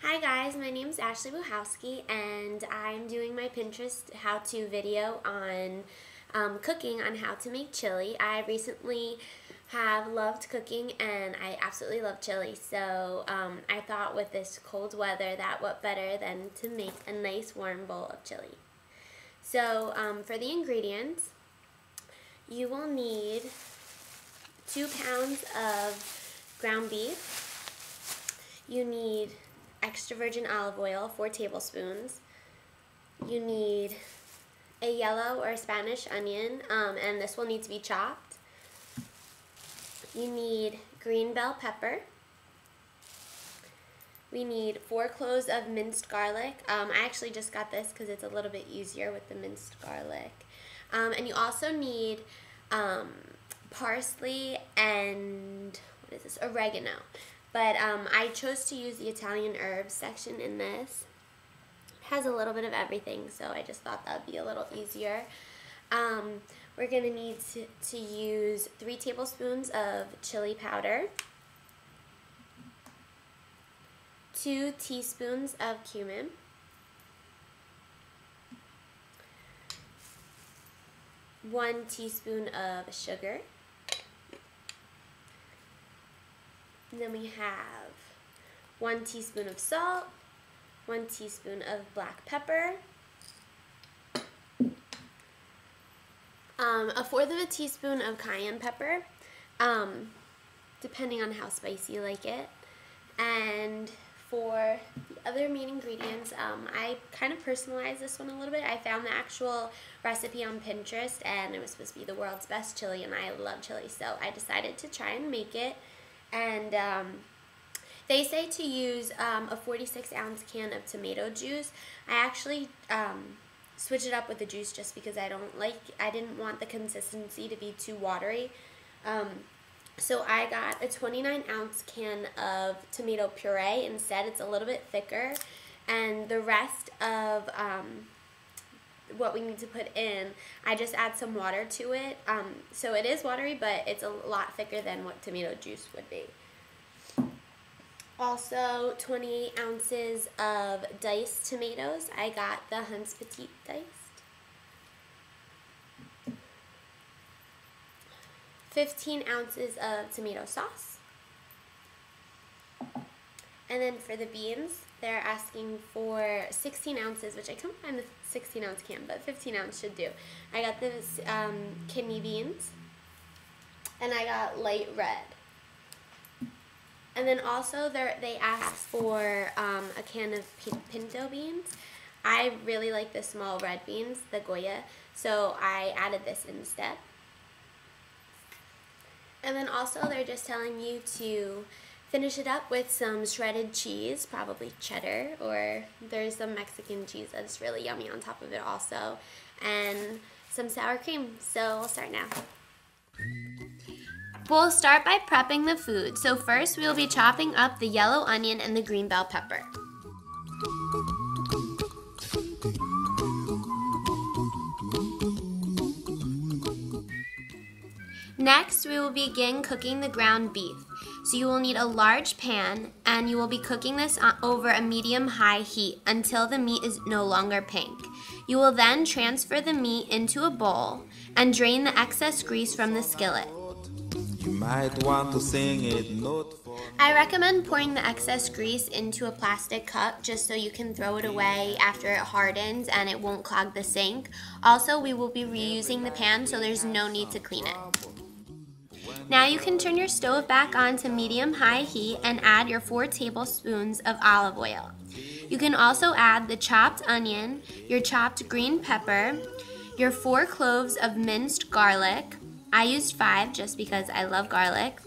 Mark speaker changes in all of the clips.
Speaker 1: Hi guys, my name is Ashley Buhowski and I'm doing my Pinterest how-to video on cooking on how to make chili. I recently have loved cooking and I absolutely love chili, so I thought with this cold weather that what better than to make a nice warm bowl of chili. So for the ingredients, you will need 2 pounds of ground beef. You need extra virgin olive oil, 4 tablespoons. You need a yellow or Spanish onion, and this will need to be chopped. You need green bell pepper. We need 4 cloves of minced garlic. I actually just got this because it's a little bit easier with the minced garlic. And you also need parsley and oregano. But I chose to use the Italian herbs section in this. It has a little bit of everything, so I just thought that would be a little easier. We're going to need to use 3 tablespoons of chili powder, 2 teaspoons of cumin, 1 teaspoon of sugar. And then we have 1 teaspoon of salt, 1 teaspoon of black pepper, 1/4 teaspoon of cayenne pepper, depending on how spicy you like it. And for the other main ingredients, I kind of personalized this one a little bit. I found the actual recipe on Pinterest and it was supposed to be the world's best chili, and I love chili, so I decided to try and make it. And they say to use a 46-ounce can of tomato juice. I actually switch it up with the juice just because I didn't want the consistency to be too watery. So I got a 29-ounce can of tomato puree instead. It's a little bit thicker, and the rest of what we need to put in, I just add some water to it. So it is watery, but it's a lot thicker than what tomato juice would be. Also, 28 ounces of diced tomatoes. I got the Hunt's Petite diced. 15 ounces of tomato sauce. And then for the beans, they're asking for 16 ounces, which I couldn't find the 16-ounce can, but 15 ounce should do. I got the kidney beans, and I got light red. And then also they asked for a can of pinto beans. I really like the small red beans, the Goya, so I added this instead. And then also they're just telling you to finish it up with some shredded cheese, probably cheddar, or there's some Mexican cheese that's really yummy on top of it also, and some sour cream. So we'll start now. We'll start by prepping the food. So first we will be chopping up the yellow onion and the green bell pepper. Next, we will begin cooking the ground beef. So you will need a large pan, and you will be cooking this over a medium-high heat until the meat is no longer pink. You will then transfer the meat into a bowl and drain the excess grease from the skillet.
Speaker 2: You might want to sing it note for me.
Speaker 1: I recommend pouring the excess grease into a plastic cup just so you can throw it away after it hardens and it won't clog the sink. Also, we will be reusing the pan, so there's no need to clean it. Now you can turn your stove back on to medium-high heat and add your 4 tablespoons of olive oil. You can also add the chopped onion, your chopped green pepper, your 4 cloves of minced garlic. I used 5 just because I love garlic.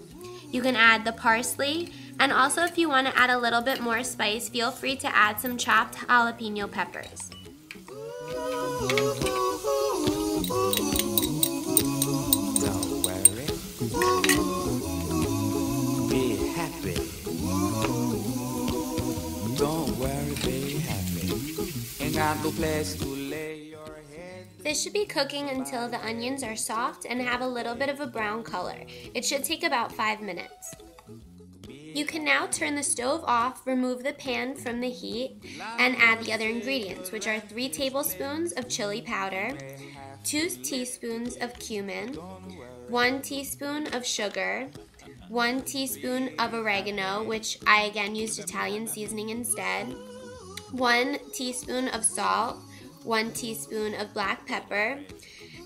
Speaker 1: You can add the parsley, and also if you want to add a little bit more spice, feel free to add some chopped jalapeno peppers.
Speaker 2: Got no place to lay your head.
Speaker 1: This should be cooking until the onions are soft and have a little bit of a brown color. It should take about 5 minutes.
Speaker 2: Be
Speaker 1: You can now turn the stove off, remove the pan from the heat, and add the other ingredients, which are 3 tablespoons of chili powder, 2 teaspoons of cumin, 1 teaspoon of sugar, 1 teaspoon of oregano, which I again used Italian seasoning instead, 1 teaspoon of salt, 1 teaspoon of black pepper,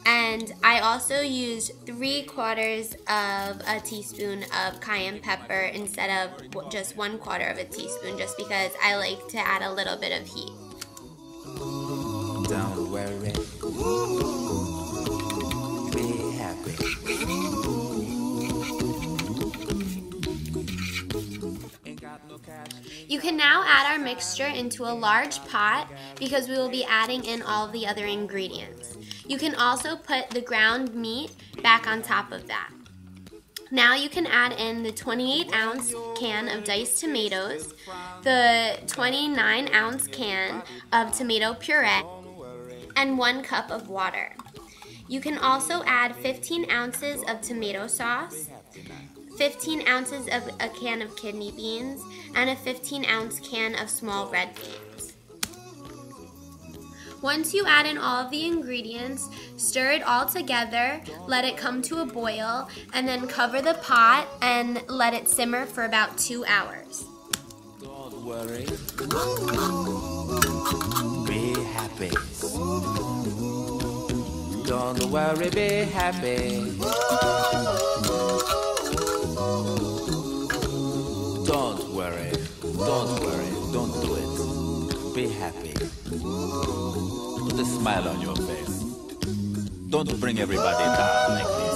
Speaker 1: and I also used 3/4 of a teaspoon of cayenne pepper instead of just 1/4 of a teaspoon, just because I like to add a little bit of heat.
Speaker 2: Don't worry, be happy.
Speaker 1: You can now add our mixture into a large pot because we will be adding in all of the other ingredients. You can also put the ground meat back on top of that. Now you can add in the 28-ounce can of diced tomatoes, the 29-ounce can of tomato puree, and 1 cup of water. You can also add 15 ounces of tomato sauce, 15 ounces of a can of kidney beans, and a 15-ounce can of small red beans. Once you add in all of the ingredients, stir it all together, let it come to a boil, and then cover the pot and let it simmer for about 2 hours.
Speaker 2: Don't worry, be happy. Don't worry, be happy. Don't worry, don't do it. Be happy. Put a smile on your face. Don't bring everybody down like this.